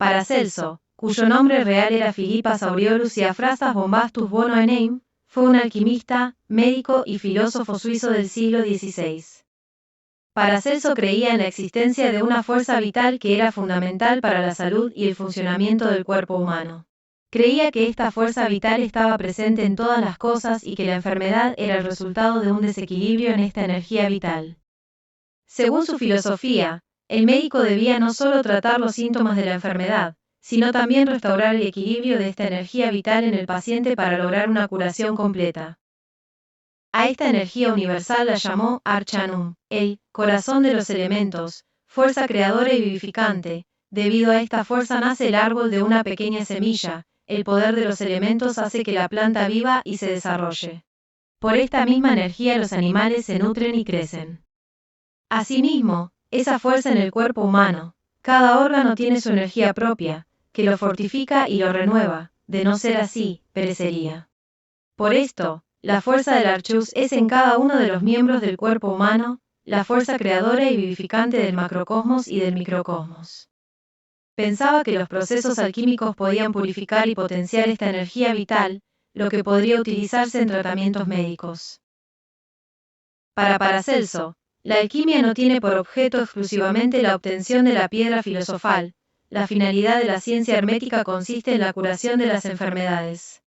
Paracelso, cuyo nombre real era Philippas Aureolus Theophrastus Bombastus Bono Enem, fue un alquimista, médico y filósofo suizo del siglo XVI. Paracelso creía en la existencia de una fuerza vital que era fundamental para la salud y el funcionamiento del cuerpo humano. Creía que esta fuerza vital estaba presente en todas las cosas y que la enfermedad era el resultado de un desequilibrio en esta energía vital. Según su filosofía, el médico debía no solo tratar los síntomas de la enfermedad, sino también restaurar el equilibrio de esta energía vital en el paciente para lograr una curación completa. A esta energía universal la llamó Archanum, el corazón de los elementos, fuerza creadora y vivificante. Debido a esta fuerza nace el árbol de una pequeña semilla, el poder de los elementos hace que la planta viva y se desarrolle. Por esta misma energía los animales se nutren y crecen. Asimismo, esa fuerza en el cuerpo humano, cada órgano tiene su energía propia, que lo fortifica y lo renueva, de no ser así, perecería. Por esto, la fuerza del Archus es en cada uno de los miembros del cuerpo humano, la fuerza creadora y vivificante del macrocosmos y del microcosmos. Pensaba que los procesos alquímicos podían purificar y potenciar esta energía vital, lo que podría utilizarse en tratamientos médicos. Para Paracelso, la alquimia no tiene por objeto exclusivamente la obtención de la piedra filosofal, la finalidad de la ciencia hermética consiste en la curación de las enfermedades.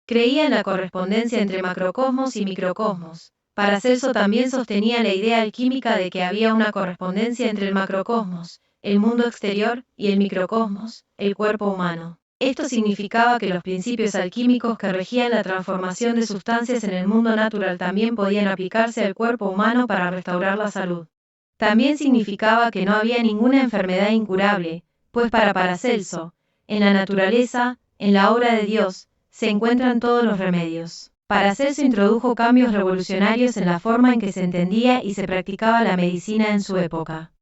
Creía en la correspondencia entre macrocosmos y microcosmos. Paracelso también sostenía la idea alquímica de que había una correspondencia entre el macrocosmos, el mundo exterior, y el microcosmos, el cuerpo humano. Esto significaba que los principios alquímicos que regían la transformación de sustancias en el mundo natural también podían aplicarse al cuerpo humano para restaurar la salud. También significaba que no había ninguna enfermedad incurable, pues para Paracelso, en la naturaleza, en la obra de Dios, se encuentran todos los remedios. Paracelso introdujo cambios revolucionarios en la forma en que se entendía y se practicaba la medicina en su época.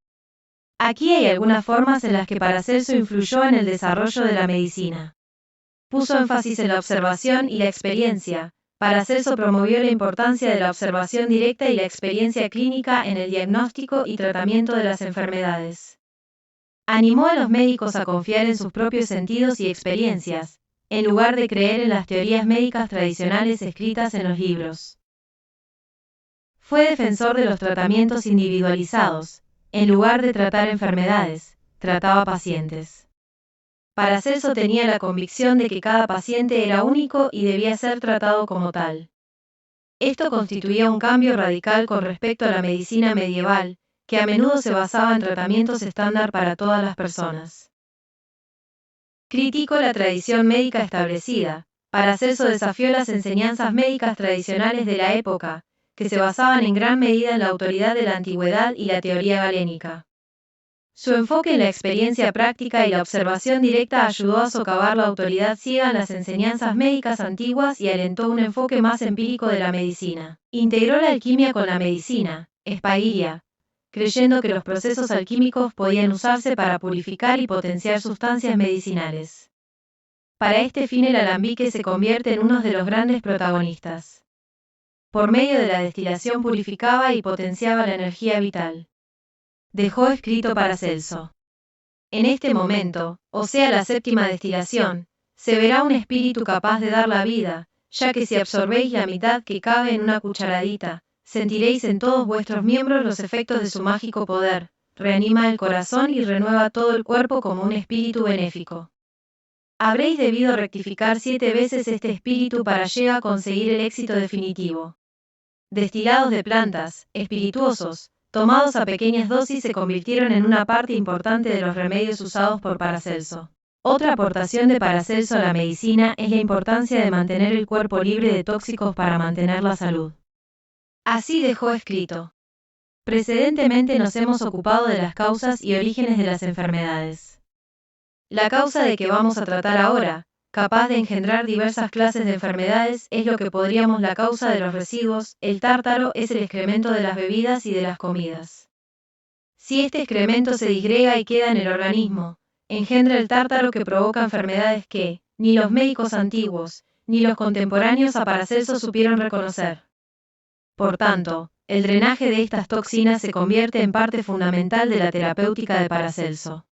Aquí hay algunas formas en las que Paracelso influyó en el desarrollo de la medicina. Puso énfasis en la observación y la experiencia. Paracelso promovió la importancia de la observación directa y la experiencia clínica en el diagnóstico y tratamiento de las enfermedades. Animó a los médicos a confiar en sus propios sentidos y experiencias, en lugar de creer en las teorías médicas tradicionales escritas en los libros. Fue defensor de los tratamientos individualizados. En lugar de tratar enfermedades, trataba pacientes. Paracelso tenía la convicción de que cada paciente era único y debía ser tratado como tal. Esto constituía un cambio radical con respecto a la medicina medieval, que a menudo se basaba en tratamientos estándar para todas las personas. Criticó la tradición médica establecida. Paracelso desafió las enseñanzas médicas tradicionales de la época, que se basaban en gran medida en la autoridad de la antigüedad y la teoría galénica. Su enfoque en la experiencia práctica y la observación directa ayudó a socavar la autoridad ciega en las enseñanzas médicas antiguas y alentó un enfoque más empírico de la medicina. Integró la alquimia con la medicina, Spagyria, creyendo que los procesos alquímicos podían usarse para purificar y potenciar sustancias medicinales. Para este fin el alambique se convierte en uno de los grandes protagonistas. Por medio de la destilación purificaba y potenciaba la energía vital. Dejó escrito Paracelso: en este momento, o sea la séptima destilación, se verá un espíritu capaz de dar la vida, ya que si absorbéis la mitad que cabe en una cucharadita, sentiréis en todos vuestros miembros los efectos de su mágico poder, reanima el corazón y renueva todo el cuerpo como un espíritu benéfico. Habréis debido rectificar 7 veces este espíritu para llegar a conseguir el éxito definitivo. Destilados de plantas, espirituosos, tomados a pequeñas dosis se convirtieron en una parte importante de los remedios usados por Paracelso. Otra aportación de Paracelso a la medicina es la importancia de mantener el cuerpo libre de tóxicos para mantener la salud. Así dejó escrito: precedentemente nos hemos ocupado de las causas y orígenes de las enfermedades. La causa de que vamos a tratar ahora, capaz de engendrar diversas clases de enfermedades, es lo que podríamos la causa de los residuos. El tártaro es el excremento de las bebidas y de las comidas. Si este excremento se disgrega y queda en el organismo, engendra el tártaro que provoca enfermedades que, ni los médicos antiguos, ni los contemporáneos a Paracelso supieron reconocer. Por tanto, el drenaje de estas toxinas se convierte en parte fundamental de la terapéutica de Paracelso.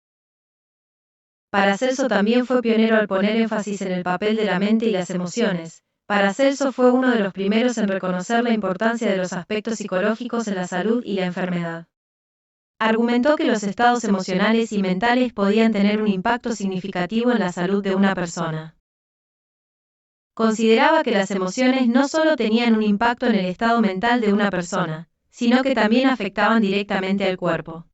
Paracelso también fue pionero al poner énfasis en el papel de la mente y las emociones. Paracelso fue uno de los primeros en reconocer la importancia de los aspectos psicológicos en la salud y la enfermedad. Argumentó que los estados emocionales y mentales podían tener un impacto significativo en la salud de una persona. Consideraba que las emociones no solo tenían un impacto en el estado mental de una persona, sino que también afectaban directamente al cuerpo.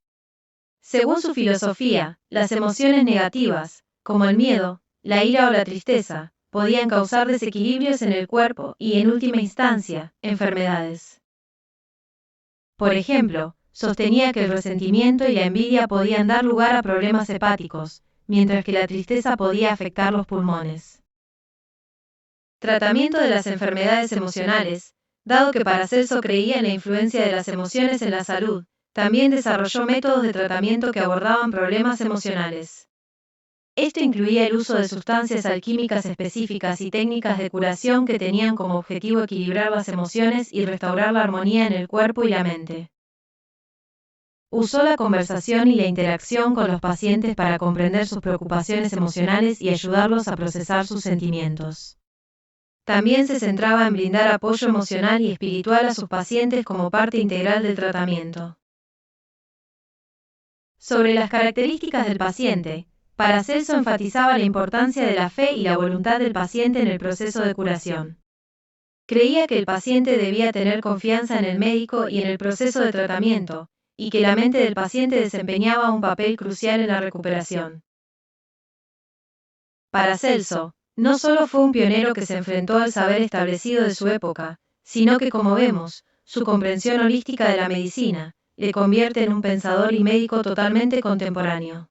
Según su filosofía, las emociones negativas, como el miedo, la ira o la tristeza, podían causar desequilibrios en el cuerpo y, en última instancia, enfermedades. Por ejemplo, sostenía que el resentimiento y la envidia podían dar lugar a problemas hepáticos, mientras que la tristeza podía afectar los pulmones. Tratamiento de las enfermedades emocionales. Dado que Paracelso creía en la influencia de las emociones en la salud, también desarrolló métodos de tratamiento que abordaban problemas emocionales. Esto incluía el uso de sustancias alquímicas específicas y técnicas de curación que tenían como objetivo equilibrar las emociones y restaurar la armonía en el cuerpo y la mente. Usó la conversación y la interacción con los pacientes para comprender sus preocupaciones emocionales y ayudarlos a procesar sus sentimientos. También se centraba en brindar apoyo emocional y espiritual a sus pacientes como parte integral del tratamiento. Sobre las características del paciente, Paracelso enfatizaba la importancia de la fe y la voluntad del paciente en el proceso de curación. Creía que el paciente debía tener confianza en el médico y en el proceso de tratamiento, y que la mente del paciente desempeñaba un papel crucial en la recuperación. Paracelso no solo fue un pionero que se enfrentó al saber establecido de su época, sino que, como vemos, su comprensión holística de la medicina le convierte en un pensador y médico totalmente contemporáneo.